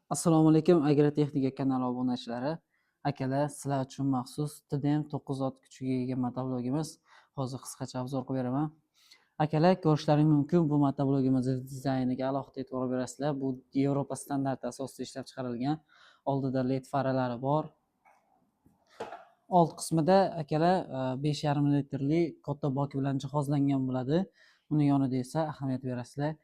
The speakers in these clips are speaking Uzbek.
Assalomu alaykum, Agrotexnika kanali obunachilari. Akalar, sizlar uchun maxsus TDM 9 ot kuchiga ega motoblogimiz. Hozir qisqacha obzor qilib beraman. Akalar, ko'rishlaring mumkin, bu motoblogimiz dizayniga alohida e'tibor berasizlar. Bu Yevropa standarti asosida ishlab chiqarilgan. Oldida LED faralari bor. Old qismida akalar 5,5 litrli katta bak bilan jihozlangan bo'ladi. Uni yonida esa ahamiyat berasizlar.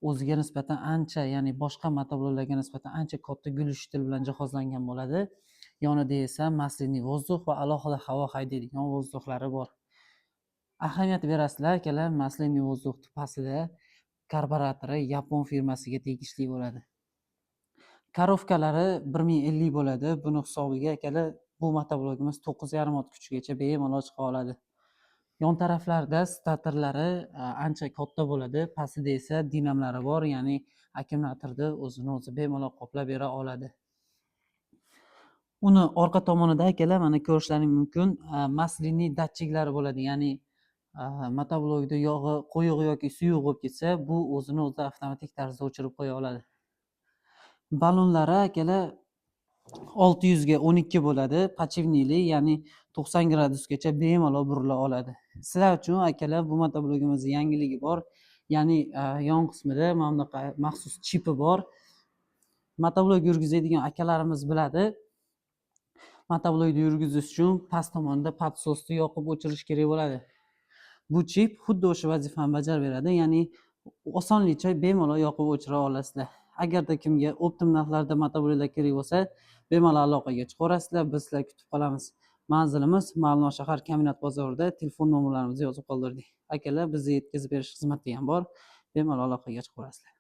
O'ziga nisbatan ancha, ya'ni boshqa motobloklarga nisbatan ancha katta gul shtil bilan jihozlangan bo'ladi. Yonida esa masliniy vozdux va alohida havo haydaydigan vozduxlari bor. Ahamiyat berasizlar akalar, masliniy vozdux tupasida karburatori yapon firmasiga tegishli bo'ladi. Korovkalari 1050 bo'ladi. Buni hisobiga akalar bu motoblogimiz 9,5 ot kuchgacha bemalol chiqa oladi. Yon taraflarda statorlari ancha katta bo'ladi. Pastida esa dinamlari bor, ya'ni akkumulyatorni o'zini o'zi bemalol qoplab bera oladi. Uni orqa tomonida akalar mana ko'rishlaring mumkin, masliniy datchiklari bo'ladi, ya'ni motoblogda yog'i quyuq yoki suyuq bo'lib ketsa, bu o'zini o'zi avtomatik tarzda o'chirib qo'ya oladi. Balonlari akalar 600 ga 12 bo'ladi, pachivnili, ya'ni 90 gradusgacha bemalol burila oladi. Sizlar uchun akalar bu motoblogimizning yangiligi bor, ya'ni yon qismida mana bunaqa maxsus chipi bor. Motoblog yurgizadigan akalarimiz biladi. Motoblogni yurgizish uchun past tomonda podsosni yoqib o'chirish kerak bo'ladi. Bu chip xuddi o'sha vazifani bajarib beradi, ya'ni osonlikcha bemalol yoqib o'chira olasizlar. Agarda kimga optim narxlarda motobloglar kerak bo'lsa, bemalol aloqaga chiqaverasizlar, biz sizlarni kutib qolamiz. Manzilimiz Ma'lumot shahar Kombinat bozorida, telefon nomerlarimizni yozib qoldirdik. Akalar, bizni yetkazib berish xizmati ham bor. Bemalol aloqaga chiqaverasizlar.